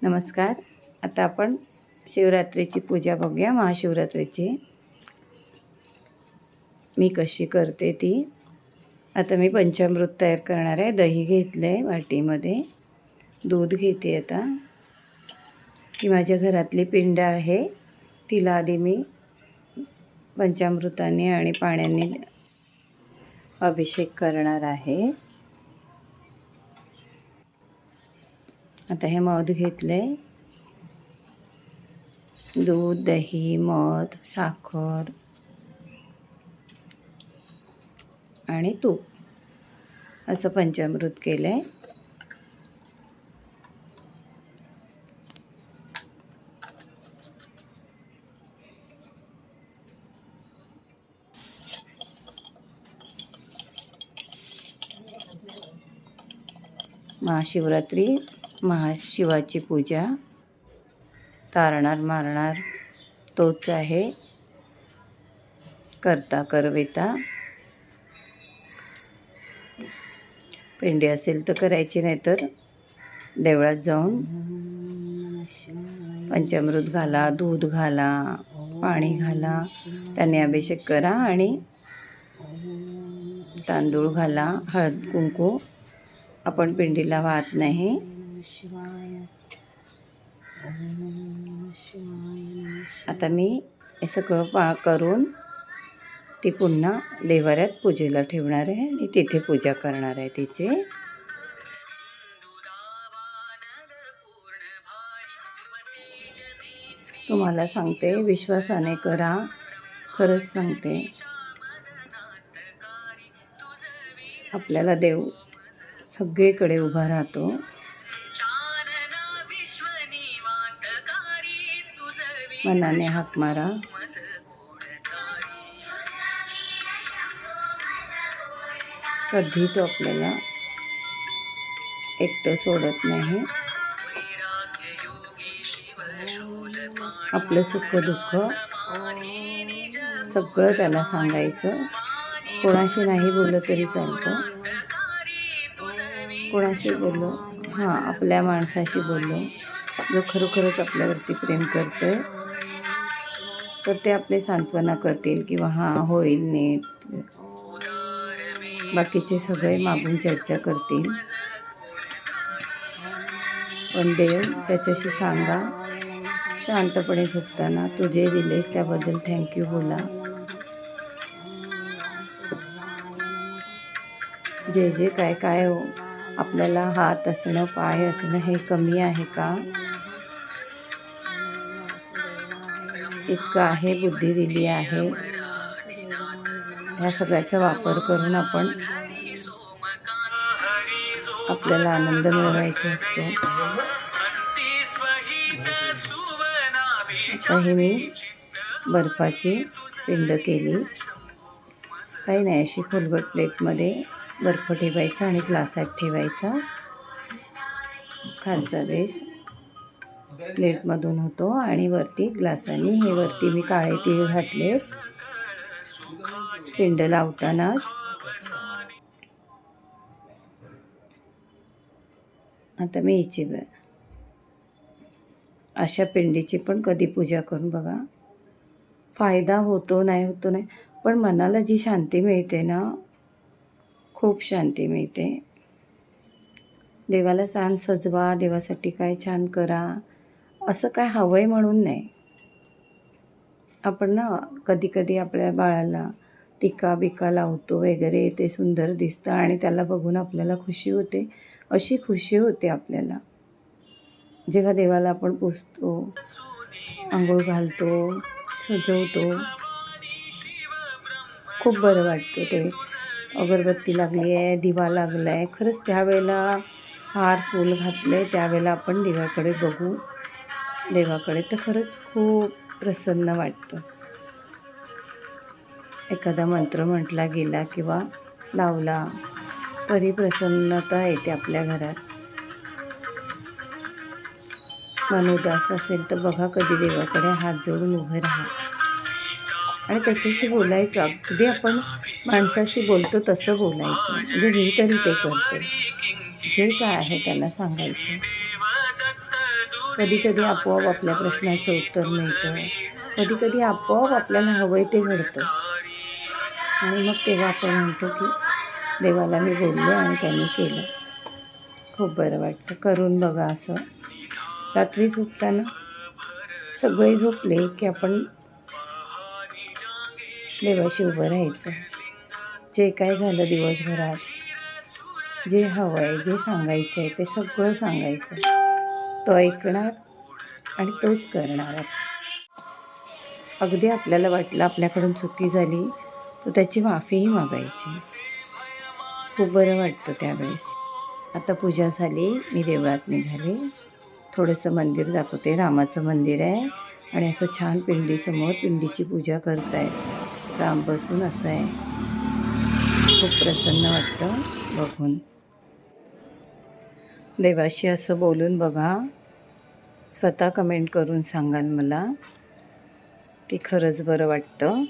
नमस्कार. आता आपण शिवरात्रीची पूजा बघूया. महाशिवरात्रीची मी कशी करते ती. आता मी पंचामृत तयार करणार आहे. दही घेतलं आहे वाटीमध्ये, दूध घेते. आता ही माझ्या घरातली पिंड आहे, तिला आधी मी पंचामृताने आणि पाण्याने अभिषेक करणार आहे. आता हे मध घेतले, दूध, दही, मध, साखर आणि तूप असं पंचामृत केलं आहे. महाशिवरात्री, महाशिवाची पूजा, तारणार मारणार तोच आहे, करता करविता. पिंडी असेल तर करायची, नाही तर देवळात जाऊन पंचामृत घाला, दूध घाला, पाणी घाला, त्याने अभिषेक करा आणि तांदूळ घाला, हळद कुंकू. आपण पिंडीला वाहत नाही. आता मी हे सगळं करून ती पुन्हा देवाऱ्यात पूजेला ठेवणार आहे आणि तिथे पूजा करणार आहे तिचे. तुम्हाला सांगते, विश्वासाने करा, खरंच सांगते. आपल्याला देव सगळीकडे उभा राहतो. मनाने हाक मारा. कधी तो आपल्याला एकटं सोडत नाही. आपलं सुख दुःख सगळं त्याला सांगायचं. कोणाशी नाही बोललं तरी चालतं. कोणाशी बोललो, हां, आपल्या माणसाशी बोललो, जो खरोखरच आपल्यावरती प्रेम करतोय, तर ते आपले सांत्वना करतील किंवा हां होईल नीट. बाकीचे सगळे मागून चर्चा करतील. पण देव त्याच्याशी सांगा, शांतपणे झोपताना तू जे दिलेस त्याबद्दल थँक्यू बोला. जे जे काय हो, आपल्याला हात असणं, पाय असणं हे कमी आहे का? इतकं आहे, बुद्धी दिली आहे. ह्या सगळ्याचा वापर करून आपण आपल्याला आनंद मिळवायचा असतो. आता हे मी बर्फाची पिंड केली. काही नाही, अशी खोलगट प्लेटमध्ये बर्फ ठेवायचा आणि ग्लासात ठेवायचा. खालचा बेस प्लेटमधून होतो आणि वरती ग्लासाने. हे वरती मी काळे तीळ घातले पिंड लावतानाच. आता मी हिची अशा पिंडीची पण कधी पूजा करून बघा. फायदा होतो नाही, पण मनाला जी शांती मिळते ना, खूप शांती मिळते. देवाला छान सजवा, देवासाठी काय छान करा, असं काय हवं आहे म्हणून नाही. आपण ना कधी कधी आपल्या बाळाला टिका बिका लावतो वगैरे, ते सुंदर दिसतं आणि त्याला बघून आपल्याला खुशी होते. अशी खुशी होते आपल्याला जेव्हा देवाला आपण पुजतो, आंघोळ घालतो, सजवतो. खूप बरं वाटतं ते. अगरबत्ती लागली आहे, दिवा लागला आहे, खरंच त्यावेळेला हार फूल घातले, त्यावेळेला आपण दिव्याकडे बघू, देवाकडे, तर खरंच खूप प्रसन्न वाटतं. एखादा मंत्र म्हटला गेला किंवा लावला तरी प्रसन्नता येते आपल्या घरात. मन उदास असेल तर बघा, कधी देवाकडे हात जोडून उभे राहा आणि त्याच्याशी बोलायचं. अगदी आपण माणसाशी बोलतो तसं बोलायचं. म्हणजे मी तरी ते करते. जे काय आहे त्याला सांगायचं. कधी कधी आपोआप आपल्या प्रश्नाचं उत्तर मिळतं, कधी कधी आपोआप आपल्याला हवं ते घडतं आणि मग तेव्हा आपण म्हणतो की देवाला मी बोललो आणि त्यांनी केलं. खूप बरं वाटतं. करून बघा असं. रात्री झोपताना सगळे झोपले की आपण देवाशी उभं राहायचं. जे काय झालं दिवसभरात, जे हवं आहे, जे सांगायचं आहे ते सगळं सांगायचं. तो ऐकणार आणि तोच करणार. अगदी आपल्याला वाटलं आपल्याकडून चुकी झाली तर त्याची माफीही मागायची. खूप बरं वाटतं त्यावेळेस. आता पूजा झाली, मी देवळात निघाले. थोडंसं मंदिर दाखवते. रामाचं मंदिर आहे आणि असं छान पिंडीसमोर पिंडीची पूजा करतायत. राम बसून असं आहे. खूप प्रसन्न वाटतं बघून. देवाशी असं बोलून बघा. स्वतः कमेंट करून सांगाल मला की खरंच बरं वाटतं.